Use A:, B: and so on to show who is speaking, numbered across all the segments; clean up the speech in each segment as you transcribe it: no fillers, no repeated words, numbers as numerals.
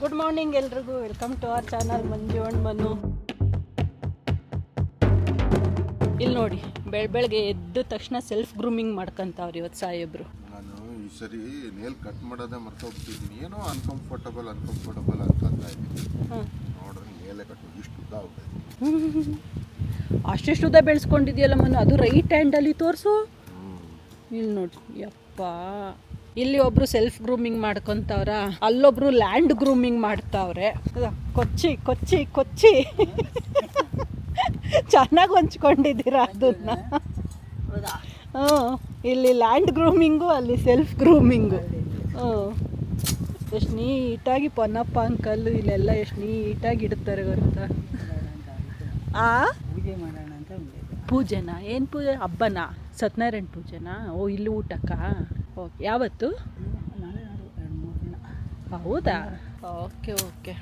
A: Good morning ಎಲ್ರಿಗೂ, welcome to our channel Manju and Manu. ಇಲ್ಲಿ ನೋಡಿ, ಬೆಳಗ್ಗೆ ಎದ್ದ ತಕ್ಷಣ ಸೆಲ್ಫ್ ಗ್ರೂಮಿಂಗ್ ಮಾಡ್ಕೊಂತಾವ್ರಿ ಇವತ್ತು ಸಾಹೇಬ್ರು.
B: ನಾನು ಈ ಸರಿ ನೇಲ್ ಕಟ್ ಮಾಡೋದೇ ಮರ್ತೋಗ್ಬಿಟ್ಟಿದ್ದೀನಿ. ಏನೋ ಅನ್ಕಂಫರ್ಟಬಲ್ ಅನ್ಕೊಂತ ಇದ್ದೀನಿ. ನೋಡ್ರಿ ನೇಲೆ ಕಟ್ ಇಷ್ಟು ಉದ್ದ ಆಗ್ತದೆ.
A: ಅಷ್ಟೆಷ್ಟು ಉದ್ದ ಬೆಳೆಸ್ಕೊಂಡಿದ್ಯಲ್ಲ ಮನು, ಅದು ರೈಟ್ ಹ್ಯಾಂಡಲ್ಲಿ ತೋರಿಸು. ಇಲ್ಲಿ ನೋಡಿ, ಯಪ್ಪ. ಇಲ್ಲಿ ಒಬ್ರು ಸೆಲ್ಫ್ ಗ್ರೂಮಿಂಗ್ ಮಾಡ್ಕೊಂತವ್ರ, ಅಲ್ಲೊಬ್ರು ಲ್ಯಾಂಡ್ ಗ್ರೂಮಿಂಗ್ ಮಾಡ್ತಾವ್ರೆ. ಕೊಚ್ಚಿ ಕೊಚ್ಚಿ ಕೊಚ್ಚಿ ಚೆನ್ನಾಗಿ ಹೊಂಚ್ಕೊಂಡಿದ್ದೀರಾ ಅದನ್ನ. ಇಲ್ಲಿ ಲ್ಯಾಂಡ್ ಗ್ರೂಮಿಂಗು, ಅಲ್ಲಿ ಸೆಲ್ಫ್ ಗ್ರೂಮಿಂಗು. ಎಷ್ಟು ನೀಟಾಗಿ ಪೊನ್ನಪ್ಪ ಅಂಕಲ್ ಇಲ್ಲೆಲ್ಲ ಎಷ್ಟು ನೀಟಾಗಿ ಇಡ್ತಾರೆ ಗೊತ್ತಾ. ಪೂಜೆನಾ? ಏನು ಪೂಜೆ? ಹಬ್ಬನಾ? ಸತ್ಯನಾರಾಯಣ ಪೂಜೆನಾ? ಓ, ಇಲ್ಲಿ ಊಟಕ್ಕ? ಓಕೆ. ಯಾವತ್ತು? ಹೌದಾ? Okay okay.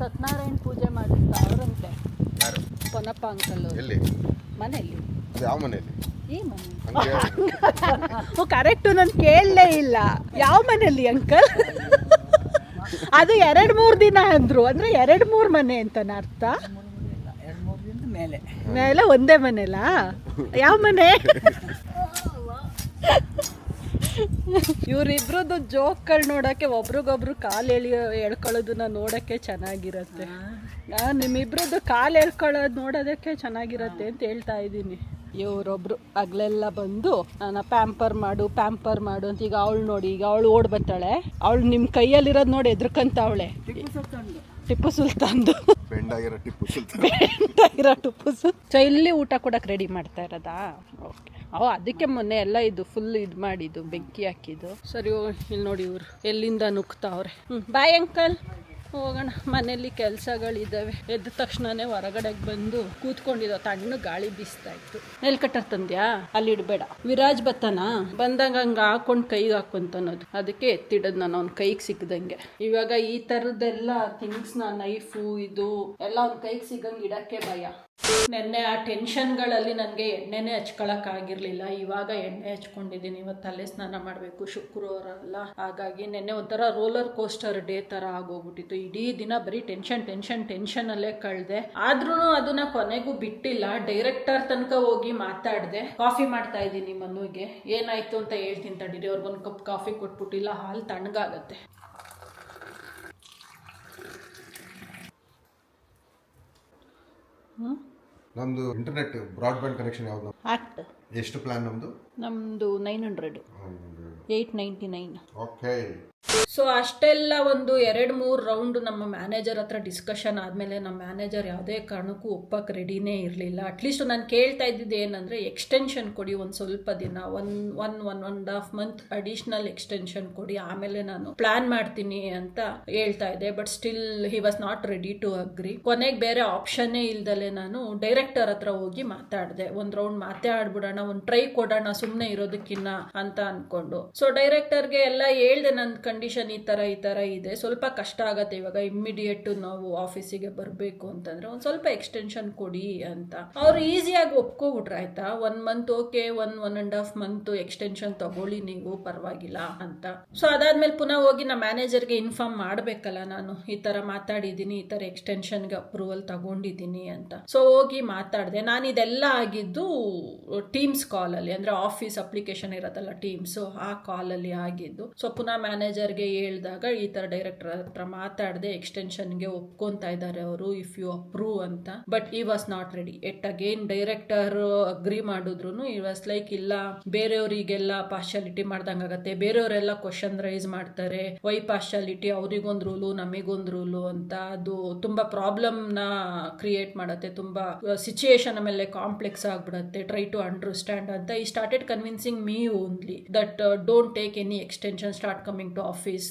A: ಸತ್ಯನಾರಾಯಣ ಪೂಜೆ ಮಾಡಿಸ್ತಾವ್ರಂತೆ ಪೊನ್ನಪ್ಪ ಅಂಕಲ್ ಮನೆಯಲ್ಲಿ.
B: ಯಾವ ಮನೆಯಲ್ಲಿ?
A: ಈ ಮನೆ. ಓ ಕರೆಕ್ಟು, ನಾನು ಕೇಳಲೇ ಇಲ್ಲ. ಯಾವ ಮನೆಯಲ್ಲಿ ಅಂಕಲ್? ಅದು 2-3 ದಿನ ಅಂದರು, ಅಂದರೆ 2-3 ಮನೆ ಅಂತನ ಅರ್ಥ? ಮೇಲೆ ಒಂದೇ ಮನೆಲಾ? ಯಾವ ಮನೆ? ಇವರಿಬ್ರದ್ದು ಜೋಕ್ಗಳು ನೋಡೋಕ್ಕೆ, ಒಬ್ರಿಗೊಬ್ರು ಕಾಲು ಎಳ್ಕೊಳ್ಳೋದನ್ನ ನೋಡೋಕ್ಕೆ ಚೆನ್ನಾಗಿರುತ್ತೆ. ನಿಮ್ಮಿಬ್ರದ್ದು ಕಾಲು ಎಳ್ಕೊಳ್ಳೋದು ನೋಡೋದಕ್ಕೆ ಚೆನ್ನಾಗಿರುತ್ತೆ ಅಂತ ಹೇಳ್ತಾ ಇದ್ದೀನಿ. ಇವರೊಬ್ರು ಹಗಲೆಲ್ಲ ಬಂದು ನಾನು ಪ್ಯಾಂಪರ್ ಮಾಡು ಅಂತ. ಈಗ ಅವಳು ನೋಡಿ, ಈಗ ಅವಳು ಓಡ್ ಬರ್ತಾಳೆ. ಅವಳು ನಿಮ್ಮ ಕೈಯಲ್ಲಿರೋದು ನೋಡಿ ಎದ್ರಕಂತಾವಳೆ. ಟಿಪ್ಪು ಸುಲ್ತಾನ್ದು
B: ಬೆಂಡಾಗಿರೋ ಟಿಪ್ಪು
A: ಸುಲ್ತಾನ್. ಸೊ ಇಲ್ಲಿ ಊಟ ಕೊಡಕ್ಕೆ ರೆಡಿ ಮಾಡ್ತಾ ಇರೋದಾ? ಓಕೆ. ಅದಕ್ಕೆ ಮೊನ್ನೆ ಎಲ್ಲ ಇದು ಫುಲ್ ಇದು ಮಾಡಿದ್ದು, ಬೆಂಕಿ ಹಾಕಿದ್ದು. ಸರಿ, ಇಲ್ಲಿ ನೋಡಿ ಇವ್ರು ಎಲ್ಲಿಂದ ನುಗ್ತಾವ್ರೆ. ಬಾಯ್ ಅಂಕಲ್, ಹೋಗೋಣ. ಮನೇಲಿ ಕೆಲಸಗಳಿದ್ದಾವೆ. ಎದ್ದ ತಕ್ಷಣನೇ ಹೊರಗಡೆಗೆ ಬಂದು ಕೂತ್ಕೊಂಡಿದ್ದ. ತಣ್ಣ ಗಾಳಿ ಬೀಸ್ತಾ ಇತ್ತು. ನೆಲ್ ಕಟ್ಟರ್ ತಂದ್ಯಾ? ಅಲ್ಲಿ ಇಡಬೇಡ. ವಿರಾಜ್ ಬತ್ತಾನ ಬಂದಾಗ ಹಂಗೆ ಹಾಕೊಂಡು ಕೈಗೆ ಹಾಕೊಂತನ್ನೋದು, ಅದಕ್ಕೆ ಎತ್ತಿಡೋದು ನಾನು ಅವ್ನ ಕೈಗೆ ಸಿಕ್ಕದಂಗೆ. ಇವಾಗ ಈ ಥರದ್ದೆಲ್ಲ ಥಿಂಗ್ಸ್ನ, ನೈಫು ಇದು ಎಲ್ಲ ಅವ್ನ ಕೈಗೆ ಸಿಗಂಗೆ ಇಡಕ್ಕೆ ಭಯ. ನೆನ್ನೆ ಆ ಟೆನ್ಷನ್ಗಳಲ್ಲಿ ನನಗೆ ಎಣ್ಣೆನೇ ಹಚ್ಕೊಳಕ್ಕಾಗಿರ್ಲಿಲ್ಲ. ಇವಾಗ ಎಣ್ಣೆ ಹಚ್ಕೊಂಡಿದ್ದೀನಿ. ಇವತ್ತು ತಲೆ ಸ್ನಾನ ಮಾಡಬೇಕು, ಶುಕ್ರವಾರ ಅಲ್ಲ. ಹಾಗಾಗಿ ನೆನ್ನೆ ಒಂಥರ ರೋಲರ್ ಕೋಸ್ಟರ್ ಡೇ ಥರ ಆಗೋಗ್ಬಿಟ್ಟಿತ್ತು. ಇಡೀ ದಿನ ಬರೀ ಟೆನ್ಷನ್ನಲ್ಲೇ ಕಳೆದೆ. ಆದ್ರೂ ಅದನ್ನ ಕೊನೆಗೂ ಬಿಟ್ಟಿಲ್ಲ. ಡೈರೆಕ್ಟರ್ ತನಕ ಹೋಗಿ ಮಾತಾಡಿದೆ. ಕಾಫಿ ಮಾಡ್ತಾ ಇದ್ದೀನಿ ಮನುಗೆ. ಏನಾಯ್ತು ಅಂತ ಹೇಳ್ತೀನಿ ತಡೀರಿ. ಅವ್ರಿಗೊಂದು ಕಪ್ ಕಾಫಿ ಕೊಟ್ಬಿಟ್ಟಿಲ್ಲ, ಹಾಲು ತಣ್ಣಗಾಗತ್ತೆ.
B: ನಮ್ದು ಇಂಟರ್ನೆಟ್ ಬ್ರಾಡ್ಬ್ಯಾಂಡ್ ಕನೆಕ್ಷನ್ ಯಾವ್ದು?
A: ಆಕ್ಟ್.
B: ಎಷ್ಟು ಪ್ಲಾನ್ ನಮ್ದು?
A: ನಮ್ದು 900, 899.
B: ಓಕೆ.
A: ಸೊ ಅಷ್ಟೆಲ್ಲ ಒಂದು 2-3 ರೌಂಡ್ ನಮ್ಮ ಮ್ಯಾನೇಜರ್ ಹತ್ರ ಡಿಸ್ಕಷನ್ ಆದಮೇಲೆ ನಮ್ಮ ಮ್ಯಾನೇಜರ್ ಯಾವುದೇ ಕಾರಣಕ್ಕೂ ಒಪ್ಪಕ್ಕೆ ರೆಡಿನೇ ಇರಲಿಲ್ಲ. ಅಟ್ಲೀಸ್ಟ್ ನಾನು ಕೇಳ್ತಾ ಇದ್ದಿದ್ದು ಏನಂದರೆ, ಎಕ್ಸ್ಟೆನ್ಷನ್ ಕೊಡಿ ಒಂದು ಸ್ವಲ್ಪ ದಿನ, 1.5 ಮಂತ್ ಅಡಿಷ್ನಲ್ ಎಕ್ಸ್ಟೆನ್ಷನ್ ಕೊಡಿ, ಆಮೇಲೆ ನಾನು ಪ್ಲಾನ್ ಮಾಡ್ತೀನಿ ಅಂತ ಹೇಳ್ತಾ ಇದ್ದೆ. But still he was not ready to agree. ಕೊನೆಗೆ ಬೇರೆ ಆಪ್ಷನ್ನೇ ಇಲ್ದಲೆ ನಾನು ಡೈರೆಕ್ಟರ್ ಹತ್ರ ಹೋಗಿ ಮಾತಾಡಿದೆ. ಒಂದು ರೌಂಡ್ ಮಾತಾಡ್ಬಿಡೋಣ, ಒಂದು ಟ್ರೈ ಕೊಡೋಣ ಸುಮ್ಮನೆ ಇರೋದಕ್ಕಿನ್ನ ಅಂತ ಅನ್ಕೊಂಡು. ಸೊ ಡೈರೆಕ್ಟರ್ಗೆ ಎಲ್ಲ ಹೇಳ್ದೆ, ನನ್ನ ಕಂಡೀಷನ್ ಈ ಥರ ಇದೆ, ಸ್ವಲ್ಪ ಕಷ್ಟ ಆಗತ್ತೆ ಇವಾಗ, ಇಮ್ಮಿಡಿಯೇಟ್ ನಾವು ಆಫೀಸಿಗೆ ಬರಬೇಕು ಅಂತಂದ್ರೆ ಒಂದು ಸ್ವಲ್ಪ ಎಕ್ಸ್ಟೆನ್ಷನ್ ಕೊಡಿ ಅಂತ. ಅವ್ರು ಈಸಿಯಾಗಿ ಒಪ್ಕೊಬಿಟ್ರೆ ಆಯ್ತಾ, 1 ಮಂತ್ ಓಕೆ, 1.5 ಮಂತ್ ಎಕ್ಸ್ಟೆನ್ಷನ್ ತಗೊಳ್ಳಿ ನೀವು, ಪರವಾಗಿಲ್ಲ ಅಂತ. ಸೊ ಅದಾದ್ಮೇಲೆ ಪುನಃ ಹೋಗಿ ನಮ್ಮ ಮ್ಯಾನೇಜರ್ಗೆ ಇನ್ಫಾರ್ಮ್ ಮಾಡಬೇಕಲ್ಲ ನಾನು, ಈ ಥರ ಮಾತಾಡಿದ್ದೀನಿ, ಈ ಥರ ಎಕ್ಸ್ಟೆನ್ಷನ್ಗೆ ಅಪ್ರೂವಲ್ ತಗೊಂಡಿದ್ದೀನಿ ಅಂತ. ಸೊ ಹೋಗಿ ಮಾತಾಡಿದೆ. ನಾನು ಇದೆಲ್ಲ ಆಗಿದ್ದು ಟೀಮ್ಸ್ ಕಾಲಲ್ಲಿ, ಅಂದರೆ ಆಫೀಸ್ ಅಪ್ಲಿಕೇಶನ್ ಇರತ್ತಲ್ಲ ಟೀಮ್ಸು, ಆ ಕಾಲಲ್ಲಿ ಆಗಿದ್ದು. ಸೊ ಪುನಃ ಮ್ಯಾನೇಜರ್ಗೆ ಹೇಳಿದಾಗ ಈ ಥರ ಡೈರೆಕ್ಟರ್ ಹತ್ರ ಮಾತಾಡಿದೆ, ಎಕ್ಸ್ಟೆನ್ಷನ್ಗೆ ಒಪ್ಕೊತಾ ಇದ್ದಾರೆ ಅವರು, ಇಫ್ ಯು ಅಪ್ರೂವ್ ಅಂತ. ಬಟ್ ಈ was not ready. At again director agri ಮಾಡಿದ್ರು ಈ ವಾಸ್ ಲೈಕ್, ಇಲ್ಲ ಬೇರೆಯವರಿಗೆಲ್ಲ ಪಾರ್ಶಾಲಿಟಿ ಮಾಡ್ದಂಗಾಗತ್ತೆ, ಬೇರೆಯವರೆಲ್ಲ ಕ್ವಶನ್ ರೈಸ್ ಮಾಡ್ತಾರೆ, ವೈ ಪಾರ್ಶಾಲಿಟಿ, ಅವ್ರಿಗೊಂದು ರೂಲು ನಮಗೊಂದು ರೂಲು ಅಂತ. ಅದು ತುಂಬಾ ಪ್ರಾಬ್ಲಮ್ನ ಕ್ರಿಯೇಟ್ ಮಾಡುತ್ತೆ, ತುಂಬಾ ಸಿಚುಯೇಷನ್ ಆಮೇಲೆ ಕಾಂಪ್ಲೆಕ್ಸ್ ಆಗ್ಬಿಡುತ್ತೆ. ಟ್ರೈ ಟು ಅಂಡರ್ಸ್ಟ್ಯಾಂಡ್ ಅಂತ. ಈ started convincing me only that don't take any extension, start coming to office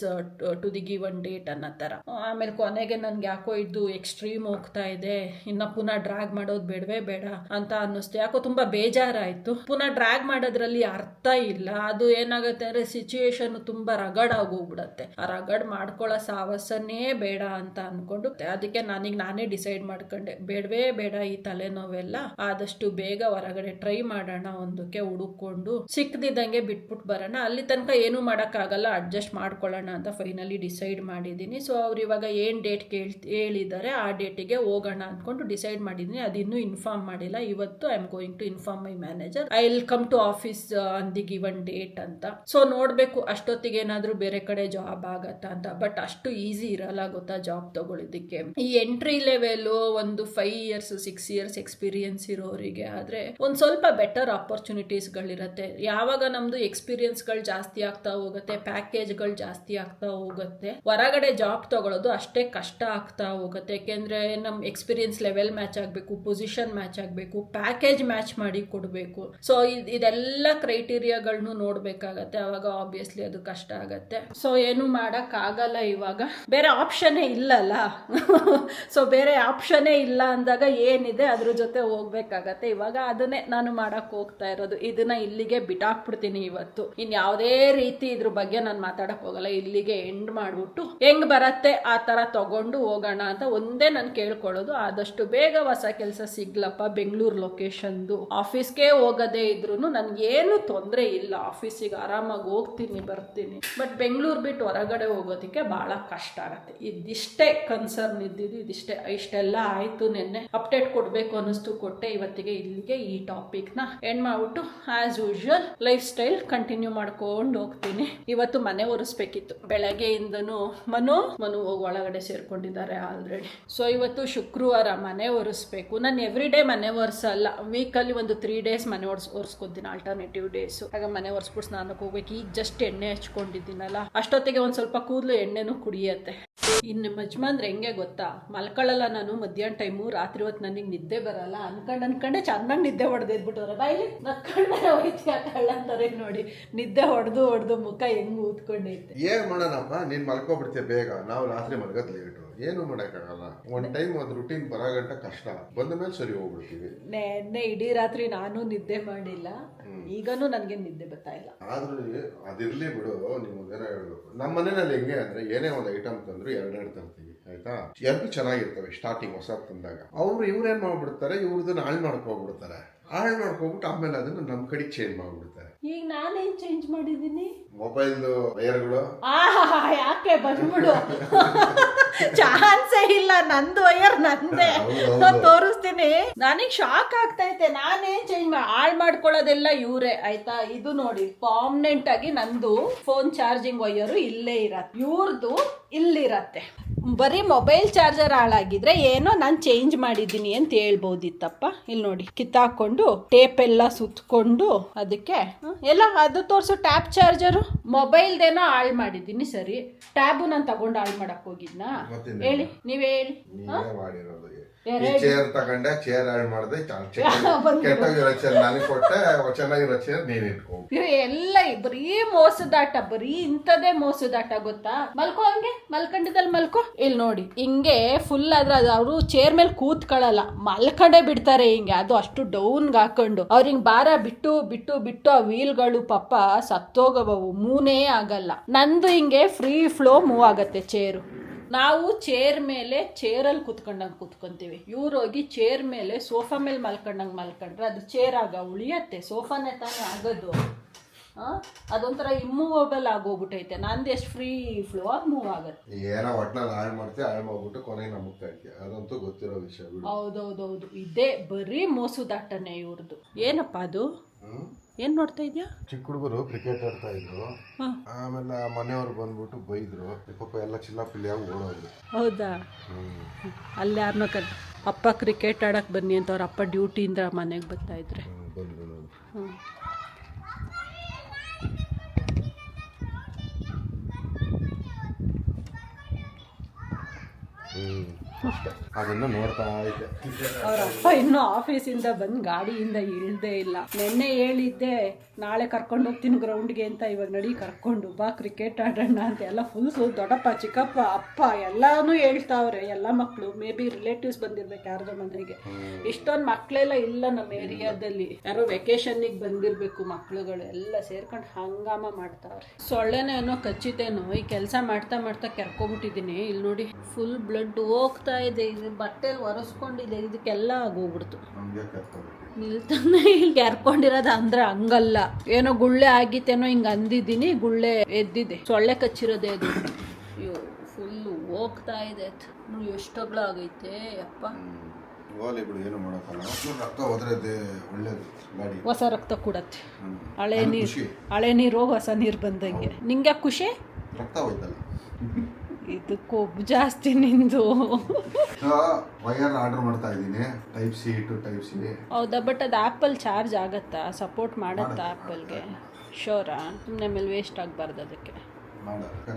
A: to the given date ಅನ್ನೋ ಥರ. ಆಮೇಲೆ ಕೊನೆಗೆ ನನ್ಗೆ ಯಾಕೋ ಇದು ಎಕ್ಸ್ಟ್ರೀಮ್ ಹೋಗ್ತಾ ಇದೆ, ಇನ್ನು ಪುನಃ ಡ್ರ್ಯಾಗ್ ಮಾಡೋದು ಬೇಡವೇ ಬೇಡ ಅಂತ ಅನ್ನಿಸ್ತು. ಯಾಕೋ ತುಂಬಾ ಬೇಜಾರಾಯಿತು. ಪುನಃ ಡ್ರ್ಯಾಗ್ ಮಾಡೋದ್ರಲ್ಲಿ ಅರ್ಥ ಇಲ್ಲ. ಅದು ಏನಾಗುತ್ತೆ ಅಂದರೆ ಸಿಚುಯೇಷನ್ ತುಂಬಾ ರಗಡ್ ಆಗೋಗ್ಬಿಡತ್ತೆ. ಆ ರಗಡ್ ಮಾಡ್ಕೊಳ್ಳೋ ಸಾಹಸನೇ ಬೇಡ ಅಂತ ಅನ್ಕೊಂಡು, ಅದಕ್ಕೆ ನಾನೇ ಡಿಸೈಡ್ ಮಾಡ್ಕೊಂಡೆ, ಬೇಡವೇ ಬೇಡ ಈ ತಲೆನೋವೆಲ್ಲ, ಆದಷ್ಟು ಬೇಗ ಹೊರಗಡೆ ಟ್ರೈ ಮಾಡೋಣ, ಒಂದಕ್ಕೆ ಹುಡುಕೊಂಡು ಸಿಕ್ಕದಿದ್ದಂಗೆ ಬಿಟ್ಬಿಟ್ಟು ಬರೋಣ. ಅಲ್ಲಿ ತನಕ ಏನು ಮಾಡೋಕ್ಕಾಗಲ್ಲ, ಅಡ್ಜಸ್ಟ್ ಮಾಡ್ಕೊಳ್ಳೋಣ ಅಂತ ಫೈನಲಿ ಡಿಸೈಡ್ ಮಾಡಿದ್ದೀನಿ. ಸೊ ಅವ್ರು ಇವಾಗ ಏನು ಡೇಟ್ ಹೇಳಿದ್ದಾರೆ ಆ ಡೇಟಿಗೆ ಹೋಗೋಣ ಅಂದ್ಕೊಂಡು ಡಿಸೈಡ್ ಮಾಡಿದ್ದೀನಿ. ಅದು ಇನ್ನೂ ಇನ್ಫಾರ್ಮ್ ಮಾಡಿಲ್ಲ. ಇವತ್ತು I am going to inform my manager I will come to office on the given date ಅಂತ. ಸೊ ನೋಡಬೇಕು ಅಷ್ಟೊತ್ತಿಗೆ ಏನಾದರೂ ಬೇರೆ ಕಡೆ ಜಾಬ್ ಆಗತ್ತಾ ಅಂತ. ಬಟ್ ಅಷ್ಟು ಈಸಿ ಇರಲ್ಲ ಗೊತ್ತಾ ಜಾಬ್ ತಗೊಳ್ಳೋದಕ್ಕೆ. ಈ ಎಂಟ್ರಿ ಲೆವೆಲ್ ಒಂದು 5 years 6 years ಎಕ್ಸ್ಪೀರಿಯನ್ಸ್ ಇರೋರಿಗೆ ಆದ್ರೆ ಒಂದು ಸ್ವಲ್ಪ ಬೆಟರ್ ಆಪರ್ಚುನಿಟೀಸ್ಗಳಿರುತ್ತೆ. ಯಾವಾಗ ನಮ್ದು ಎಕ್ಸ್ಪೀರಿಯನ್ಸ್ಗಳು ಜಾಸ್ತಿ ಆಗ್ತಾ ಹೋಗುತ್ತೆ, ಪ್ಯಾಕೇಜ್ಗಳು ಜಾಸ್ತಿ ಆಗ್ತಾ ಹೋಗುತ್ತೆ, ಹೊರಗಡೆ ಜಾಬ್ ತಗೊಳ್ಳೋದು ಅಷ್ಟೇ ಕಷ್ಟ ಆಗ್ತಾ ಹೋಗುತ್ತೆ. ಯಾಕೆಂದ್ರೆ ನಮ್ ಎಕ್ಸ್ಪೀರಿಯನ್ಸ್ ಲೆವೆಲ್ ಮ್ಯಾಚ್ ಆಗಬೇಕು, ಪೊಸಿಷನ್ ಮ್ಯಾಚ್ ಆಗಬೇಕು, ಪ್ಯಾಕೇಜ್ ಮ್ಯಾಚ್ ಮಾಡಿ ಕೊಡಬೇಕು. ಸೊ ಇದೆಲ್ಲ ಕ್ರೈಟೀರಿಯಾಗಳನ್ನು ನೋಡ್ಬೇಕಾಗತ್ತೆ. ಅವಾಗ ಆಬ್ವಿಯಸ್ಲಿ ಅದು ಕಷ್ಟ ಆಗತ್ತೆ. ಸೊ ಏನು ಮಾಡಕ್ ಆಗಲ್ಲ, ಇವಾಗ ಬೇರೆ ಆಪ್ಷನ್ನೇ ಇಲ್ಲಲ್ಲ. ಸೊ ಬೇರೆ ಆಪ್ಷನ್ನೇ ಇಲ್ಲ ಅಂದಾಗ ಏನಿದೆ ಅದ್ರ ಜೊತೆ ಹೋಗ್ಬೇಕಾಗತ್ತೆ. ಇವಾಗ ಅದನ್ನೇ ನಾನು ಮಾಡಕ್ ಹೋಗ್ತಾ ಇರೋದು. ಇದನ್ನ ಇಲ್ಲಿಗೆ ಬಿಟ್ಟಾಕ್ಬಿಡ್ತೀನಿ ಇವತ್ತು. ಇನ್ ಯಾವುದೇ ರೀತಿ ಇದ್ರ ಬಗ್ಗೆ ನಾನು ಮಾತಾಡಕ್ ಹೋಗಲ್ಲ. ಇಲ್ಲಿಗೆ ಎಂಡ್ ಮಾಡ್ಬಿಟ್ಟು ಹೆಂಗ್ ಬರತ್ತೆ ಆ ತರ ತಗೊಂಡು ಹೋಗೋಣ ಅಂತ ಒಂದೇ ನಾನು ಕೇಳ್ಕೊಳ್ಳೋದು, ಆದಷ್ಟು ಬೇಗ ಹೊಸ ಕೆಲಸ ಸಿಗ್ಲಪ್ಪ. ಬೆಂಗಳೂರು ಲೊಕೇಶನ್ದು ಆಫೀಸ್ಗೆ ಹೋಗೋದೇ ಇದ್ರು ನನ್ಗೇನು ತೊಂದರೆ ಇಲ್ಲ. ಆಫೀಸಿಗೆ ಆರಾಮಾಗಿ ಹೋಗ್ತೀನಿ ಬರ್ತೀನಿ. ಬಟ್ ಬೆಂಗಳೂರು ಬಿಟ್ಟು ಹೊರಗಡೆ ಹೋಗೋದಕ್ಕೆ ಬಹಳ ಕಷ್ಟ ಆಗತ್ತೆ. ಇದಿಷ್ಟೇ ಕನ್ಸರ್ನ್ ಇದ್ದಿದ್ದು, ಇಷ್ಟೆಲ್ಲ ಆಯ್ತು. ನೆನ್ನೆ ಅಪ್ಡೇಟ್ ಕೊಡ್ಬೇಕು ಅನ್ನಿಸ್ತು, ಕೊಟ್ಟೆ. ಇವತ್ತಿಗೆ ಇಲ್ಲಿಗೆ ಈ ಟಾಪಿಕ್ ನ ಎಂಡ್ ಮಾಡ್ಬಿಟ್ಟು as usual life style continue ಮಾಡ್ಕೊಂಡು ಹೋಗ್ತೀನಿ. ಇವತ್ತು ಮನೆ ಒರೆಸ್ಬೇಕಿತ್ತು ಬೆಳಗ್ಗೆಯಿಂದನೂ. ಮನು ಹೋಗಿ ಒಳಗಡೆ ಸೇರ್ಕೊಂಡಿದ್ದಾರೆ ಆಲ್ರೆಡಿ. ಸೊ ಇವತ್ತು ಶುಕ್ರವಾರ ಮನೆ ಒರೆಸ್ಬೇಕು. ನಾನು ಎವ್ರಿ ಡೇ ಮನೆ ಒರೆಸಲ್ಲ, ವೀಕಲ್ಲಿ ಒಂದು 3 days ಮನೆ ಒರೆಸ್ಕೊತೀನಿ, ಆಲ್ಟರ್ನೇಟಿವ್ ಡೇಸ್. ಆಗ ಮನೆ ಒರೆಸ್ಬಿಟ್ಟು ಸ್ನಾನಕ್ಕೆ ಹೋಗ್ಬೇಕು. ಈಗ ಜಸ್ಟ್ ಎಣ್ಣೆ ಹಚ್ಕೊಂಡಿದ್ದೀನಲ್ಲ, ಅಷ್ಟೊತ್ತಿಗೆ ಒಂದ್ ಸ್ವಲ್ಪ ಕೂದಲು ಎಣ್ಣೆನೂ ಕುಡಿಯತ್ತೆ. ಇನ್ನು ಯಜಮಾನ್ರೆ ಹೆಂಗೆ ಗೊತ್ತಾ, ಮಲ್ಕೊಳ್ಳಲ್ಲ ನಾನು ಮಧ್ಯಾಹ್ನ ಟೈಮು. ರಾತ್ರಿ ಹೊತ್ತು ನನಗೆ ನಿದ್ದೆ ಬರಲ್ಲ ಅನ್ಕೊಂಡೆ ಚೆನ್ನಾಗಿ ನಿದ್ದೆ ಹೊಡೆದಿದ್ಬಿಟ್ಟವ್ರೆ. ಬಾಯಿಲಿ ನಕ್ಕೊಂಡ್ರೆ ಹೋಯ್ತು ಕಳ್ಳಂತಾರೆ ನೋಡಿ. ನಿದ್ದೆ ಹೊಡೆದು ಮುಖ ಹೆಂಗ್ ಊದ್ಕೊಂಡೈತೆ.
B: ಏನ್ ಮಾಡೋಣಪ್ಪ, ನೀನ್ ಮಲ್ಕೊಬಿಡ್ತೀಯ ಬೇಗ, ನಾವು ರಾತ್ರಿ ಮಲ್ಗದ್ ಲೇಟು. ಏನು ಮಾಡಕ್ಕಾಗಲ್ಲ. ಒಂದ್ ಟೈಮ್ ಅದು ರುಟೀನ್ ಬರೋ ಗಂಟ ಕಷ್ಟ, ಬಂದ ಮೇಲೆ ಸರಿ ಹೋಗ್ಬಿಡ್ತೀವಿ.
A: ನೆನ್ನೆ ಇಡೀ ರಾತ್ರಿ ನಾನು ನಿದ್ದೆ ಮಾಡಿಲ್ಲ, ಈಗನೂ ನನ್ಗೆ ನಿದ್ದೆ ಬರ್ತಾ ಇಲ್ಲ.
B: ಆದ್ರೂ ಅದಿರ್ಲಿ ಬಿಡು. ನೀವು ಏನೋ ಹೇಳ್ಬೇಕು. ನಮ್ಮ ಮನೆಯಲ್ಲಿ ಹೆಂಗೆ ಅಂದ್ರೆ ಏನೇ ಒಂದು ಐಟಮ್ ತಂದ್ರು 2 ತರ್ತೀವಿ, ಆಯ್ತಾ. ಎರಡು ಚೆನ್ನಾಗಿರ್ತವೆ ಸ್ಟಾರ್ಟಿಂಗ್ ಹೊಸ ತಂದಾಗ. ಇವ್ರೇನ್ ಮಾಡ್ಬಿಡ್ತಾರೆ, ಇವ್ರದನ್ನ ಹಾಳು ಮಾಡ್ಕೊಬಿಡ್ತಾರೆ. ಹಾಳು ಮಾಡ್ಕೊಬಿಟ್ಟು ಆಮೇಲೆ ಅದನ್ನ ನಮ್ ಕಡೆಗೆ ಚೇಂಜ್ ಮಾಡ್ಬಿಡ್ತಾರೆ.
A: ಈಗ ನಾನೇನ್ ಚೇಂಜ್ ಮಾಡಿದೀನಿ?
B: ಮೊಬೈಲ್ ವೈರ್ಗಳು.
A: ಯಾಕೆ ಬಂದ್ಬಿಡು, ಚಾನ್ಸೇ ಇಲ್ಲ. ನಂದು ವೈರ್ ನಂದೇ, ತೋರಿಸ್ತೀನಿ. ನನಗ್ ಶಾಕ್ ಆಗ್ತೈತೆ. ನಾನೇನ್ ಚೇಂಜ್ ಹಾಳು ಮಾಡ್ಕೊಳ್ಳೋದೆಲ್ಲ ಇವ್ರೆ, ಆಯ್ತಾ. ಇದು ನೋಡಿ ಪರ್ಮನೆಂಟ್ ಆಗಿ ನಂದು ಫೋನ್ ಚಾರ್ಜಿಂಗ್ ವೈಯರು ಇಲ್ಲೇ ಇರತ್ತೆ, ಇವ್ರದ್ದು ಇಲ್ಲಿರತ್ತೆ. ಬರೀ ಮೊಬೈಲ್ ಚಾರ್ಜರ್ ಹಾಳಾಗಿದ್ರೆ ಏನೋ ನಾನು ಚೇಂಜ್ ಮಾಡಿದ್ದೀನಿ ಅಂತ ಹೇಳ್ಬೋದಿತ್ತಪ್ಪ. ಇಲ್ಲಿ ನೋಡಿ ಕಿತ್ತಾಕೊಂಡು ಟೇಪ್ ಎಲ್ಲ ಸುತ್ಕೊಂಡು ಅದಕ್ಕೆ ಎಲ್ಲ ಅದು ತೋರಿಸು. ಟ್ಯಾಬ್ ಚಾರ್ಜರು ಮೊಬೈಲ್ದೇನೋ ಹಾಳು ಮಾಡಿದ್ದೀನಿ, ಸರಿ. ಟ್ಯಾಬು ನಾನು ತಗೊಂಡು ಹಾಳು ಮಾಡಕ್ ಹೋಗಿದ್ನಾ? ಹೇಳಿ, ನೀವೇ ಹೇಳಿ.
B: ಚೇರ್ ತಗೊಂಡೆ, ಚೇರ್ ಹಾಳು ಮಾಡಿದೆ, ಕೆಟ್ಟೋಗಿರೋ ಚೇರ್ ನನಗೆ ಕೊಟ್ಟೆ, ಚೆನ್ನಾಗಿರೋ ಚೇರ್ ನೀನ್ ಇಟ್ಕೊ.
A: ಎಲ್ಲ ಬರೀ ಮೋಸದಾಟ, ಬರೀ ಇಂಥದೇ ಮೋಸದಾಟ ಗೊತ್ತಾ. ಮಲ್ಕೋ, ಹಂಗೆ ಮಲ್ಕೊಂಡಿದ್ದಲ್ಲಿ ಮಲ್ಕೋ. ಇಲ್ಲಿ ನೋಡಿ ಹಿಂಗೆ ಫುಲ್ ಆದ್ರೆ ಅದು ಅವರು ಚೇರ್ ಮೇಲೆ ಕೂತ್ಕೊಳ್ಳಲ್ಲ, ಮಲ್ಕೊಂಡೇ ಬಿಡ್ತಾರೆ ಹಿಂಗೆ. ಅದು ಅಷ್ಟು ಡೌನ್ಗೆ ಹಾಕೊಂಡು ಅವ್ರ ಹಿಂಗ್ ಭಾರ ಬಿಟ್ಟು ಆ ವೀಲ್ಗಳು ಪಾಪ ಸತ್ತೋಗವು, ಮೂನೇ ಆಗಲ್ಲ. ನಂದು ಹಿಂಗೆ ಫ್ರೀ ಫ್ಲೋ ಮೂವ್ ಆಗತ್ತೆ ಚೇರು. ನಾವು ಚೇರ್ ಮೇಲೆ ಚೇರಲ್ಲಿ ಕೂತ್ಕೊಂಡಂಗೆ ಕೂತ್ಕೊಂತೀವಿ, ಇವ್ರು ಹೋಗಿ ಚೇರ್ ಮೇಲೆ ಸೋಫಾ ಮೇಲೆ ಮಲ್ಕೊಂಡಂಗೆ ಮಲ್ಕೊಂಡ್ರೆ ಅದು ಚೇರ್ ಆಗ ಉಳಿಯತ್ತೆ, ಸೋಫಾನೇ ತಾನೇ ಆಗೋದು. ಅದೊಂಥರ ಇಮ್ಮೂವಬಲ್ ಆಗೋಗ್ಬಿಟ್ಟೈತೆ. ನಂದು ಎಷ್ಟು ಫ್ರೀ ಫ್ಲೋ ಆಗಿ ಮೂವ್ ಆಗತ್ತೆ.
B: ಏನೋ ಒಟ್ನಲ್ಲಿ ಹಾಳು ಮಾಡ್ತೀವಿ, ಹಾಳು ಮಾಡ್ಬಿಟ್ಟು ಕೊನೆಗೆ ನಮಗೆ ಕಾಯ್ತೀವಿ. ಅದಂತೂ ಗೊತ್ತಿರೋ ವಿಷಯ.
A: ಹೌದೌದೌದು, ಇದೇ ಬರೀ ಮೋಸದಾಟನೆ ಇವ್ರದ್ದು. ಏನಪ್ಪ ಅದು? ಏನ್ ನೋಡ್ತಾ ಇದ್ಯಾ?
B: ಚಿಕ್ಕ ಹುಡುಗರು ಕ್ರಿಕೆಟ್ ಆಡ್ತಾ ಇದ್ರು, ಆಮೇಲೆ ಮನೆಯವ್ರು ಬಂದ್ಬಿಟ್ಟು ಬೈದ್ರು, ಪಾಪ ಎಲ್ಲ ಚಿಲ್ಲಾಪಿಲ್ಲಿಯಾಗಿ ಓಡೋದ್ರು.
A: ಹೌದಾ? ಅಲ್ಲಿ ಯಾರನ್ನೋ ಅಪ್ಪ ಕ್ರಿಕೆಟ್ ಆಡಕ್ ಬನ್ನಿ ಅಂತ ಅವ್ರ ಅಪ್ಪ ಡ್ಯೂಟಿಯಿಂದ ಮನೆಗೆ ಬರ್ತಾ ಇದ್ರೆ.
B: ಅದನ್ನ ನೋಡ್ತಾ ಇದ್ದೆ.
A: ಅವ್ರ ಅಪ್ಪ ಇನ್ನೂ ಆಫೀಸಿಂದ ಬಂದು ಗಾಡಿಯಿಂದ ಇಳ್ದೇ ಇಲ್ಲ. ನೆನ್ನೆ ಹೇಳಿದ್ದೆ ನಾಳೆ ಕರ್ಕೊಂಡು ಹೋಗ್ತೀನಿ ಗ್ರೌಂಡ್ಗೆ ಅಂತ. ಇವಾಗ ನಡಿ ಕರ್ಕೊಂಡು ಬಾ ಕ್ರಿಕೆಟ್ ಆಡೋಣ ಅಂತ. ಎಲ್ಲ ಫುಲ್ ದೊಡ್ಡಪ್ಪ ಚಿಕ್ಕಪ್ಪ ಅಪ್ಪ ಎಲ್ಲಾನು ಹೇಳ್ತಾವ್ರೆ. ಎಲ್ಲ ಮಕ್ಕಳು ಮೇ ಬಿ ರಿಲೇಟಿವ್ಸ್ ಬಂದಿರ್ಬೇಕು ಯಾರ್ದೋ ಮನೆಗೆ. ಇಷ್ಟೊಂದು ಮಕ್ಕಳೆಲ್ಲ ಇಲ್ಲ ನಮ್ಮ ಏರಿಯಾದಲ್ಲಿ. ಯಾರೋ ವೆಕೇಶನ್ನಿಗೆ ಬಂದಿರ್ಬೇಕು ಮಕ್ಳುಗಳು ಎಲ್ಲ ಸೇರ್ಕೊಂಡು ಹಂಗಾಮ ಮಾಡ್ತಾವ್ರೆ. ಸೊಳ್ಳೆನೇನೋ ಕಚ್ಚಿತೇನೋ ಈ ಕೆಲಸ ಮಾಡ್ತಾ ಕೆರ್ಕೊಬಿಟ್ಟಿದ್ದೀನಿ. ಇಲ್ಲಿ ನೋಡಿ ಫುಲ್ ಬ್ಲಡ್ ಹೋಗ್ತಾ ಹೋಗ್ತಾ ಇದೆ, ಇದು ಬಟ್ಟೆಲಿ ಒರೆಸ್ಕೊಂಡಿದೆ, ಇದಕ್ಕೆಲ್ಲ ಆಗೋಗ್ಬಿಡ್ತು.
B: ನಮಗೆ ಕರ್ಕೋಬೇಕು.
A: ನಿಲ್ತಾನೆ ಇಲ್ಲಿ ಕೆರ್ಕೊಂಡಿರೋದು ಅಂದ್ರೆ ಹಂಗಲ್ಲ, ಏನೋ ಗುಳ್ಳೆ ಆಗಿತ್ತೇನೋ ಹಿಂಗೆ ಅಂದಿದ್ದೀನಿ, ಗುಳ್ಳೆ ಎದ್ದಿದೆ, ಸೊಳ್ಳೆ ಕಚ್ಚಿರೋದೇ ಅದು. ಅಯ್ಯೋ ಫುಲ್ಲು ಹೋಗ್ತಾ ಇದೆ, ಎಷ್ಟೊಗ್ಲ ಆಗೈತೆ ಅಪ್ಪ.
B: ಹೋಲಿ ಬಿಡು, ಏನು ಮಾಡೋಕ್ಕಲ್ಲ. ರಕ್ತ ಹೋದ್ರೆ ಒಳ್ಳೇದು ಗಾಡಿ.
A: ಹೊಸ ರಕ್ತ ಕೊಡತ್ತೆ, ಹಳೆ ನೀರು ಹೊಸ ನೀರು ಬಂದಂಗೆ. ನಿಂಗೆ ಖುಷಿ?
B: ರಕ್ತ ಹೋಯ್ತಲ್ಲ.
A: ಇದು ಕೊಬ್ಬು ಜಾಸ್ತಿ ನಿಂದು.
B: ವೈರ್ ಆರ್ಡರ್ ಮಾಡ್ತಾ ಇದ್ದೀನಿ, type C to type C.
A: ಹೌದಾ? ಬಟ್ ಅದು ಆ್ಯಪಲ್ ಚಾರ್ಜ್ ಆಗತ್ತಾ? ಸಪೋರ್ಟ್ ಮಾಡುತ್ತಾ ಆ್ಯಪಲ್ಗೆ? ಶೋರಾ? ಸುಮ್ಮನೆ ಮೇಲೆ ವೇಸ್ಟ್ ಆಗಬಾರ್ದು ಅದಕ್ಕೆ.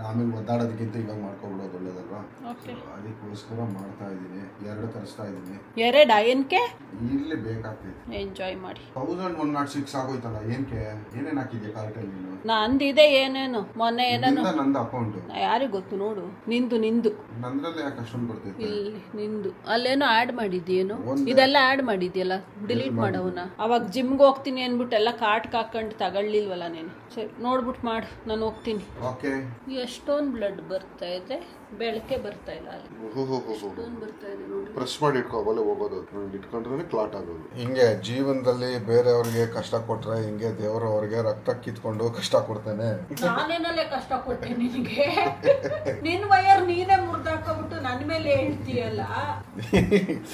B: ಆಮೇಲೆ ಒದ್ದಾಡೋದಕ್ಕಿಂತ ಇವಾಗ ಮಾಡ್ಕೊಬಿಡೋದು ಒಳ್ಳೇದಲ್ವಾ?
A: ಓಕೆ,
B: ಅದಕ್ಕೋಸ್ಕರ ಮಾಡ್ತಾ ಇದ್ದೀನಿ. 2 ತರಿಸ್ತಾ ಇದ್ದೀನಿ.
A: 2 ಏನಕ್ಕೆ?
B: ಇಲ್ಲಿ ಬೇಕಾಗ್ತೈತೆ.
A: ಎಂಜಾಯ್ ಮಾಡಿ.
B: 1106 ಆಗೋಯ್ತಲ್ಲ. ಏನಕ್ಕೆ? ಏನೇನು ಹಾಕಿದ್ಯಾ ಕಾರ್ಟಲ್ಲಿ ನೀನು?
A: ನಂದಿದೆ ಏನೇನು, ಮೊನ್ನೆ ಏನೇನು
B: ನಂದು ಅಕೌಂಟು
A: ಯಾರಿಗೆ ಗೊತ್ತು ನೋಡು. ನಿಂದು
B: ನಂದ್ರಲ್ಲಿ ಯಾಕೆ ಅಷ್ಟೊಂದು ಬರ್ತೈತೆ?
A: ಇಲ್ಲಿ ನಿಂದು ಅಲ್ಲೇನೋ ಆ್ಯಡ್ ಮಾಡಿದ್ಯೇನು? ಇದೆಲ್ಲ ಆ್ಯಡ್ ಮಾಡಿದ್ಯಲ್ಲ, ಡಿಲೀಟ್ ಮಾಡವನ. ಅವಾಗ ಜಿಮ್ಗೆ ಹೋಗ್ತೀನಿ ಅಂದ್ಬಿಟ್ಟು ಎಲ್ಲ ಕಾರ್ಟ್ ಹಾಕೊಂಡು ತಗೊಳ್ಳಿಲ್ವಲ್ಲ ನೀನು. ಸರಿ ನೋಡ್ಬಿಟ್ಟು ಮಾಡು, ನಾನು ಹೋಗ್ತೀನಿ.
B: ಓಕೆ.
A: ಎಷ್ಟೊಂದು ಬ್ಲಡ್ ಬರ್ತಾ ಇದೆ, ಬೆಳಕೆ ಬರ್ತಾ ಇಲ್ಲ ಅಲ್ಲಿ. ಎಷ್ಟೊಂದು ಬರ್ತಾ ಇದೆ ನೋಡಿ.
B: ಪ್ರೆಸ್ ಮಾಡಿ ಇಟ್ಕೋಬಲ್ಲ, ಹೋಗೋದು ಇಟ್ಕೊಂಡ್ರೆ ಕ್ಲಾಟ್ ಆಗೋದು. ಹಿಂಗೆ ಜೀವನದಲ್ಲಿ ಬೇರೆಯವ್ರಿಗೆ ಕಷ್ಟ ಕೊಟ್ರೆ ಹಿಂಗೆ ದೇವರು ಅವ್ರಿಗೆ ರಕ್ತ ಕಿತ್ಕೊಂಡು ಕಷ್ಟ ಕೊಡ್ತಾನೆ.
A: ನಾನೇನಲ್ಲೇ ಕಷ್ಟ ಕೊಟ್ಟೆ ನಿನಗೆ? ನಿನ್ ವಯರ್ ನೀನೇ ಮುರ್ದಾಕೊಂಡ್ಬಿಟ್ಟು ನನ್ನ ಮೇಲೆ ಹೇಳ್ತೀಯಲ್ಲ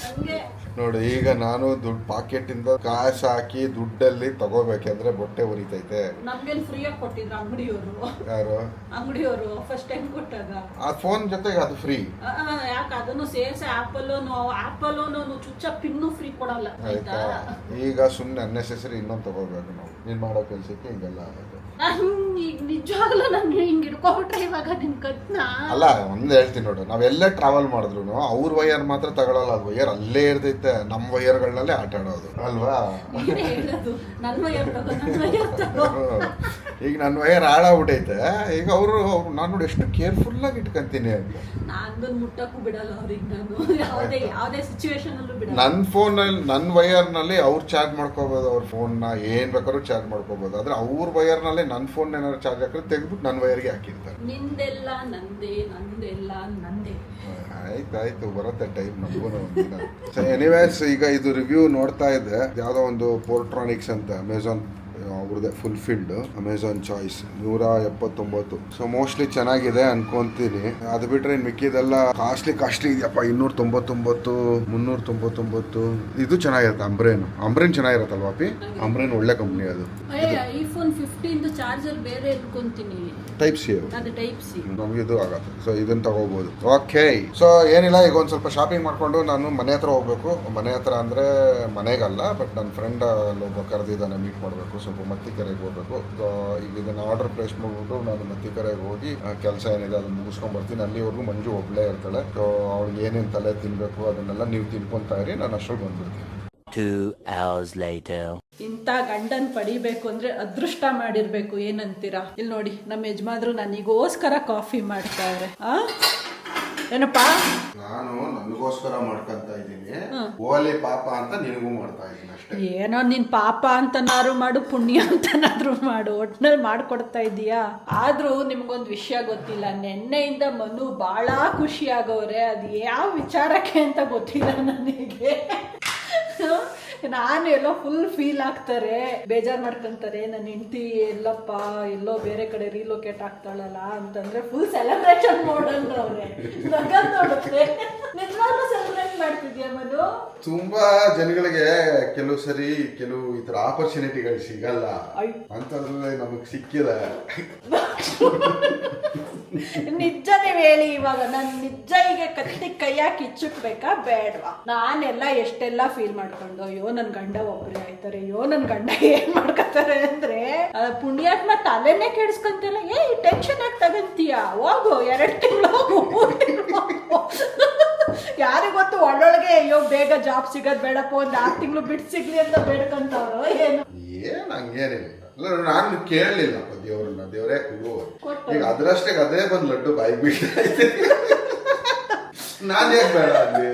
A: ಹಂಗೆ.
B: ನೋಡಿ, ಈಗ ನಾನು ದುಡ್ಡು ಪಾಕೆಟ್ ಇಂದ ಕಾಸು ಹಾಕಿ ದುಡ್ಡಲ್ಲಿ ತಗೋಬೇಕಂದ್ರೆ ಬೊಟ್ಟೆ ಉರಿತೈತೆ.
A: ನಮ್ಗೇನು ಫ್ರೀಯಾಗಿ ಕೊಟ್ಟಿದ್ರು ಅಂಗಡಿಯವರು?
B: ಯಾರು
A: ಅಂಗಡಿಯವರು ಫಸ್ಟ್ ಟೈಮ್ ಕೊಟ್ಟಾಗ
B: ಆ ಫೋನ್ ಜೊತೆಗೆ ಅದು ಫ್ರೀ.
A: ಯಾಕೆ ಅದನ್ನು ಸೇರ್ಸಿ ಆಪಲ್ಲೋನು ಚುಚ್ಚ ಪಿನ್ನು ಫ್ರೀ ಕೊಡಲ್ಲ
B: ಆಯ್ತಾ? ಈಗ ಸುಮ್ಮನೆ ಅನ್ನೆಸೆಸರಿ ಇನ್ನೊಂದು ತಗೋಬೇಕು ನಾವು. ನೀನ್ ಮಾಡೋ ಕೆಲ್ಸಕ್ಕೆ ಹಿಂಗೆಲ್ಲ ಆಗುತ್ತೆ.
A: ಈಗ ನಿಜವಾಗ್ಲೂ ನನ್ಗೆ ಹಿಂಗ್ ಹಿಡ್ಕೊಬಿಟ್ರೆ ಇವಾಗ ನಿನ್ ಕತ್ನ.
B: ಅಲ್ಲ, ಒಂದ್ ಹೇಳ್ತೀನಿ ನೋಡು, ನಾವೆಲ್ಲೇ ಟ್ರಾವೆಲ್ ಮಾಡಿದ್ರು ಅವ್ರ ವೈಯರ್ ಮಾತ್ರ ತಗೊಳಲ್ಲ. ಅದು ವೈಯರ್ ಅಲ್ಲೇ ಇರ್ತೈತೆ, ನಮ್ಮ ವೈಯರ್ಗಳಲ್ಲೇ ಆಟ ಆಡೋದು ಅಲ್ವಾ?
A: ನನ್ ವೈಯರ್ ತಗೋ.
B: ಈಗ ನನ್ನ ವೈಯರ್ ಹಾಳಾಗ್ಬಿಟ್ಟೈತೆ. ಈಗ ಅವರು ನಾನು ನೋಡಿ ಎಷ್ಟು ಕೇರ್ಫುಲ್ ಆಗಿ ಇಟ್ಕೊಂತೀನಿ ಅಂತ.
A: ನಾನು ಮುಟ್ಟಕ್ಕೂ ಬಿಡಲ್ಲ ಅವ್ರಿಗೆ, ನಾನು ಯಾವ್ದೇ ಸಿಚುವೇಶನ್ ಅಲ್ಲೂ ಬಿಡಲ್ಲ.
B: ನನ್ನ ಫೋನಲ್ಲಿ ನನ್ನ ವೈಯರ್ನಲ್ಲಿ ಅವ್ರು ಚಾರ್ಜ್ ಮಾಡ್ಕೋಬಹುದು, ಅವ್ರ ಫೋನ್ನ ಏನ್ ಬೇಕಾದ್ರೂ ಚಾರ್ಜ್ ಮಾಡ್ಕೋಬಹುದು. ಆದ್ರೆ ಅವ್ರ ವೈಯರ್ನಲ್ಲಿ ನನ್ನ ಫೋನ್ ಏನಾದ್ರು ಚಾರ್ಜ್ ಹಾಕಿದ್ರೆ ತೆಗೆದ್ಬಿಟ್ಟು ನನ್ನ ವೈರ್ಗೆ ಹಾಕಿರ್ತಾರೆ.
A: ನಿಂದೆಲ್ಲ ನಂದೇ, ನಂದೆಲ್ಲ ನಂದೇ.
B: ಆಯ್ತಾಯ್ತು, ಬರುತ್ತೆ ಟೈಮ್ ನಮಗೂ ಒಂದಿನ. ಎನಿವೇಸ್, ಈಗ ಇದು ರಿವ್ಯೂ ನೋಡ್ತಾ ಇದ್ದೆ, ಯಾವ್ದೋ ಒಂದು ಪೋರ್ಟ್ರಾನಿಕ್ಸ್ ಅಂತ, ಅಮೆಝಾನ್ ಅವ್ರದ್ದೇ fulfilled Amazon choice, 179. So mostly ಚೆನ್ನಾಗಿದೆ ಅನ್ಕೊಂತೀನಿ. ಅದು ಬಿಟ್ರೆ ಮಿಕ್ಕಿದೆಲ್ಲ ಕಾಸ್ಟ್ಲಿ ಇದೆಯಪ್ಪ. 299, 399. ಇದು ಚೆನ್ನಾಗಿರುತ್ತೆ. ಅಂಬ್ರೇನ್ ಚೆನ್ನಾಗಿರುತ್ತಲ್ವಾ ಅಪ್ಪಿ? ಅಂಬ್ರೇನ್ ಒಳ್ಳೆ ಕಂಪ್ನಿ ಅದು.
A: ಐಫೋನ್ 15 ಚಾರ್ಜರ್ ಬೇರೆ ಇಟ್ಕೊಂತೀನಿ,
B: ಟೈಪ್ ಸಿ.
A: ಅದು ಟೈಪ್ ಸಿ.
B: ನಮ್ಗೆ ಇದು ಆಗತ್ತೆ. ಸೊ ಇದನ್ನ ತಗೋಬಹುದು. ಓಕೆ, ಸೊ ಏನಿಲ್ಲ, ಈಗ ಒಂದ್ ಸ್ವಲ್ಪ ಶಾಪಿಂಗ್ ಮಾಡ್ಕೊಂಡು ನಾನು ಮನೆ ಹತ್ರ ಹೋಗ್ಬೇಕು. ಮನೆ ಹತ್ರ ಅಂದ್ರೆ ಮನೆಗಲ್ಲ, ಬಟ್ ನನ್ನ ಫ್ರೆಂಡ್ ಒಬ್ಬ ಕರೆದಿದ್ದಾನೆ, ಮೀಟ್ ಮಾಡಬೇಕು. ಸ್ವಲ್ಪ ಮತ್ತಿಕೆರೆಗೆ ಹೋಗ್ಬೇಕು. ಸೊ ಈಗ ಇದನ್ನ ಆರ್ಡರ್ ಪ್ಲೇಸ್ ಮಾಡ್ಬಿಟ್ಟು ನಾನು ಮತ್ತಿಕೆರೆಗೆ ಹೋಗಿ ಕೆಲಸ ಏನಿದೆ ಅದನ್ನ ಮುಗಿಸ್ಕೊಂಡ್ ಬರ್ತೀನಿ. ಅಲ್ಲಿವರೆಗೂ ಮಂಜು ಒಬ್ಳೇ ಇರ್ತಾಳೆ. ಸೊ ಅವ್ಳಿಗೆ ಏನೇನು ತಲೆ ತಿನ್ಬೇಕು ಅದನ್ನೆಲ್ಲ ನೀವು ತಿನ್ಕೊಂತಾ ಇರಿ, ನಾನು ಅಷ್ಟೊಂದು ಬಂದ್ಬಿಡ್ತೀನಿ.
C: 2 hours later.
A: ಇಂಥ ಗಂಡನ್ ಪಡಿಬೇಕು ಅಂದ್ರೆ ಅದೃಷ್ಟ ಮಾಡಿರ್ಬೇಕು, ಏನಂತೀರಾ? ಇಲ್ಲಿ ನೋಡಿ, ನಮ್ಮ ಯಜಮಾನ್ರು ನನಗೋಸ್ಕರ ಕಾಫಿ ಮಾಡ್ತಾರೆ. ಏನಪ್ಪ?
B: ನಾನು ನನಗೋಸ್ಕರ ಮಾಡ್ಕೊಂತ ಇದ್ದೀನಿ, ಓಲಿ ಪಾಪ ಅಂತ ನಿನಗೂ ಮಾಡ್ತಾ ಇದ್ದೀನಿ ಅಷ್ಟೇ.
A: ಏನೋ ನಿನ್ ಪಾಪ ಅಂತನಾದ್ರು ಮಾಡು, ಪುಣ್ಯ ಅಂತನಾದ್ರು ಮಾಡು, ಒಟ್ನಲ್ಲಿ ಮಾಡ್ಕೊಡ್ತಾ ಇದೀಯಾ. ಆದ್ರೂ ನಿಮ್ಗೊಂದು ವಿಷಯ ಗೊತ್ತಿಲ್ಲ, ನೆನ್ನೆಯಿಂದ ಮನು ಬಹಳ ಖುಷಿ ಆಗವ್ರೆ. ಅದು ಯಾವ ವಿಚಾರಕ್ಕೆ ಅಂತ ಗೊತ್ತಿಲ್ಲ ನನಗೆ. ನಾನು ಎಲ್ಲೋ ಫುಲ್ ಫೀಲ್ ಆಗ್ತಾರೆ, ಬೇಜಾರ್ ಮಾಡ್ಕೊಂತಾರೆ. ನನ್ನ ಹೆಂಡತಿ ಎಲ್ಲೋ ಬೇರೆ ಕಡೆ ರೀಲೊಕೇಟ್ ಆಗ್ತಾಳಲ್ಲ ಅಂತಂದ್ರೆ ಫುಲ್ ಸೆಲೆಬ್ರೇಷನ್ ಮಾಡೋದು ಅವ್ರೆ. ನೋಡುತ್ತೆ, ನಿಜವಾಗ್ಲೂ ಸೆಲೆಬ್ರೇಟ್ ಮಾಡ್ತಿದ್ಯಾ ಮನು?
B: ತುಂಬಾ ಜನಗಳಿಗೆ ಕೆಲವು ಈ ತರ ಆಪರ್ಚುನಿಟಿಗಳು ಸಿಗಲ್ಲ, ಅಂತಂದ್ರೆ ನಮಗ್ ಸಿಕ್ಕಿದೆ.
A: ನಿಜ ನೀವ್ ಹೇಳಿ, ಇವಾಗ ನಾನು ನಿಜ ಈಗ ಕತ್ತಿ ಕೈಯಾಕಿ ಇಚ್ಚುಕ್ಬೇಕಾ ಬೇಡವಾ? ನಾನೆಲ್ಲ ಎಷ್ಟೆಲ್ಲ ಫೀಲ್ ಮಾಡ್ಕೊಂಡು, ಅಯ್ಯೋ ನನ್ ಗಂಡ ಒಬ್ರೇ ಆಯ್ತಾರೆ, ಅಯ್ಯೋ ನನ್ ಗಂಡ ಏನ್ ಮಾಡ್ಕೊತಾರೆ ಅಂದ್ರೆ, ಪುಣ್ಯಾತ್ಮ ತಲೆನೇ ಕೆಡಿಸ್ಕೊಂತಿಲ್ಲ. ಟೆನ್ಷನ್ ಆಗಿ ತಗಂತೀಯ? ಹೋಗು, 2 ತಿಂಗಳು ಹೋಗು, 3 ತಿಂಗಳು ಹೋಗು. ಯಾರಿಗೊತ್ತು ಒಳ್ಳೊಳಗೆ ಅಯ್ಯೋ ಬೇಗ ಜಾಬ್ ಸಿಗೋದ್ ಬೇಡಪ್ಪ, 4 ತಿಂಗಳು ಬಿಟ್ಟು ಸಿಗ್ಲಿ ಅಂತ ಬೇಡ್ಕೊಂತವ್ರು.
B: ಏನ್ ಹಂಗೇನಿಲ್ಲ. ನಾನು ಕೇಳಲಿಲ್ಲ ದೇವ್ರನ್ನ, ದೇವರೇ ಕೊಡು. ಈಗ ಅದರಷ್ಟೇ ಅದೇ ಬಂದು ಲಡ್ಡು ಬಾಯಿ ಬಿಟ್ಟೈತೆ. ನಾನ್ ಯಾಕೆ ಬೇಡ ಅಲ್ಲಿ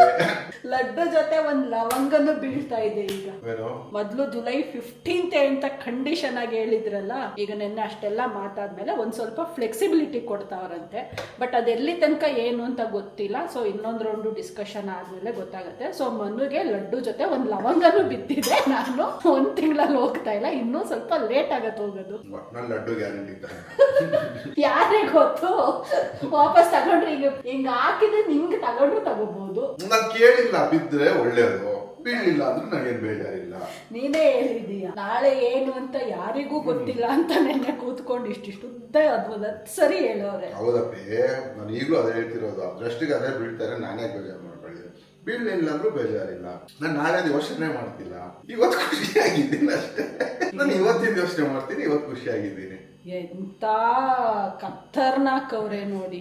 A: ಲಡ್ಡು ಜೊತೆ ಒಂದ್ ಲವಂಗನು ಬೀಳ್ತಾ ಇದೆ ಈಗ.
B: ಏನು
A: ಮೊದ್ಲು ಜುಲೈ 15th ಅಂತ ಕಂಡೀಷನ್ ಆಗಿ ಹೇಳಿದ್ರಲ್ಲ, ಈಗ ನಿನ್ನೆ ಅಷ್ಟೆಲ್ಲ ಮಾತಾದ್ಮೇಲೆ ಒಂದ್ ಸ್ವಲ್ಪ ಫ್ಲೆಕ್ಸಿಬಿಲಿಟಿ ಕೊಡ್ತಾವ್ರಂತೆ. ಬಟ್ ಅದೆಲ್ಲಿ ತನಕ ಏನು ಅಂತ ಗೊತ್ತಿಲ್ಲ. ಸೊ ಇನ್ನೊಂದ್ ರೌಂಡ್ ಡಿಸ್ಕಷನ್ ಆದ್ಮೇಲೆ ಗೊತ್ತಾಗುತ್ತೆ. ಸೊ ಮನುಗೆ ಲಡ್ಡು ಜೊತೆ ಒಂದ್ ಲವಂಗನು ಬಿದ್ದಿದೆ. ನಾನು 1 ತಿಂಗಳಲ್ಲಿ ಹೋಗ್ತಾ ಇಲ್ಲ, ಇನ್ನೂ ಸ್ವಲ್ಪ ಲೇಟ್ ಆಗತ್ತೆ ಹೋಗೋದು.
B: ನನ್ನ ಲಡ್ಡು ಗ್ಯಾರಂಟಿ
A: ಯಾರೇ ಗೊತ್ತು, ವಾಪಸ್ ತಗೊಂಡ್ರೆ ಈಗ ಹಿಂಗ ಹಾಕಿದ್ರೆ ನಿಮ್ಗೆ ತಗೊಂಡ್ರು ತಗೋಬಹುದು.
B: ನಾನ್ ಕೇಳಿಲ್ಲ, ಬಿದ್ರೆ ಒಳ್ಳೇದು, ಬೀಳಿಲ್ಲ ಅಂದ್ರೆ ನನಗೇನ್ ಬೇಜಾರಿಲ್ಲ.
A: ನೀನೇ ಹೇಳಿದೀಯ ನಾಳೆ ಏನು ಅಂತ ಯಾರಿಗೂ ಗೊತ್ತಿಲ್ಲ ಅಂತ ನೆನ್ನೆ ಕೂತ್ಕೊಂಡು ಇಷ್ಟಿಷ್ಟು ಉದ್ದ ಅದ್ಭುತ ಸರಿ ಹೇಳೋರೆ.
B: ಹೌದಪ್ಪಿ, ನಾನು ಈಗಲೂ ಅದೇ ಹೇಳ್ತಿರೋದು. ಅದ್ರಷ್ಟಿಗೆ ಅದೇ ಬೀಳ್ತಾರೆ, ನಾನೇ ಬೇಜಾರು ಮಾಡ್ಕೊಳ್ಳಿ. ಬೀಳಲಿಲ್ಲ ಅಂದ್ರೂ ಬೇಜಾರಿಲ್ಲ. ನಾನು ನಾಳೆ ಯೋಚನೆ ಮಾಡ್ತಿಲ್ಲ, ಇವತ್ತು ಖುಷಿಯಾಗಿದ್ದೀನಿ ಅಷ್ಟೇ. ನಾನು ಇವತ್ತಿನ ಯೋಚನೆ ಮಾಡ್ತೀನಿ, ಇವತ್ತು ಖುಷಿಯಾಗಿದ್ದೀನಿ.
A: ಎಂತ ಖತರ್ನಾಕ್ ಅವ್ರೆ ನೋಡಿ.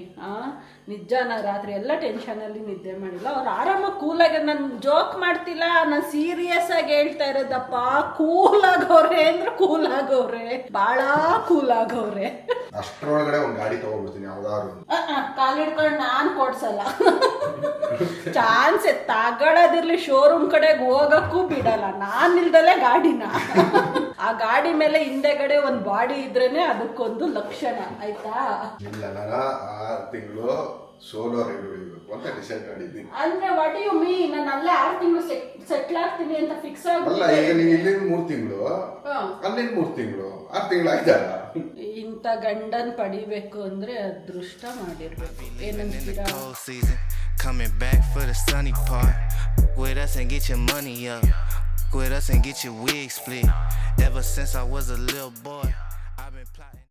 A: ನಿಜ, ನಾ ರಾತ್ರಿ ಎಲ್ಲ ಟೆನ್ಷನ್ ಅಲ್ಲಿ ನಿದ್ದೆ ಮಾಡಿಲ್ಲ. ಅವ್ರು ಆರಾಮಾಗಿ ಕೂಲಾಗಿ, ನಾನು ಜೋಕ್ ಮಾಡ್ತಿಲ್ಲ, ನಾನು ಸೀರಿಯಸ್ ಆಗಿ ಹೇಳ್ತಾ ಇರೋದಪ್ಪ. ಕೂಲ್ ಆಗವ್ರೆ ಅಂದ್ರೆ ಕೂಲ್ ಆಗವ್ರೆ, ಬಾಳ ಕೂಲ್ ಆಗವ್ರೆ.
B: ಅಷ್ಟರೊಳಗಡೆ ಒಂದು ಗಾಡಿ ತಗೋಬಿಡ್ತೀನಿ ಯಾವ್ದಾದ್ರು.
A: ಕಾಲಿಡ್ಕೊಂಡು ನಾನ್ ಕೊಡ್ಸಲ್ಲ, ಚಾನ್ಸ್ ತಗೊಳ್ಳೋದಿರ್ಲಿ. ಶೋರೂಮ್ ಕಡೆಗೆ ಹೋಗಕ್ಕೂ ಬಿಡಲ್ಲ ನಾನ್ ಇಲ್ದಲೆ ಗಾಡಿನ. ಆ ಗಾಡಿ ಮೇಲೆ ಹಿಂದೆಗಡೆ ಒಂದ್ ಬಾಡಿ ಇದ್ರೇನೆ ಅದಕ್ಕೊಂದು ಲಕ್ಷಣ, ಆಯ್ತಾ?
B: ಇಲ್ಲ, ನಾನು 6 ತಿಂಗಳು ಸೋಲೋ ರೈಡ್ ಹೊಡಿಬೇಕು ಅಂತ ಡಿಸೈಡ್ ಮಾಡಿದ್ದೀನಿ.
A: ಅಂದ್ರೆ ವಾಟ್ ಯು ಮೀನ್? ನಾನು ಅಲ್ಲೇ 6 ತಿಂಗಳು ಸೆಟ್ಲ್ ಆಗ್ತೀನಿ ಅಂತ ಫಿಕ್ಸ್
B: ಅಲ್ಲ, ಈಗ ನೀವು ಇಲ್ಲಿಂದ 3 ತಿಂಗಳು, ಅಲ್ಲಿಂದ 3 ತಿಂಗಳು, 6 ತಿಂಗಳು ಆಯ್ತಲ್ಲ.
A: ಇಂಥ ಗಂಡನ್ ಪಡಿಬೇಕು ಅಂದ್ರೆ ಅದೃಷ್ಟ ಮಾಡಿರ್ಬೇಕು. ಏನಂತೀರಾ?
D: Coming back for the sunny part. With us and get your money up. With us and get your wig split. Ever since I was a little boy, I've been plotting.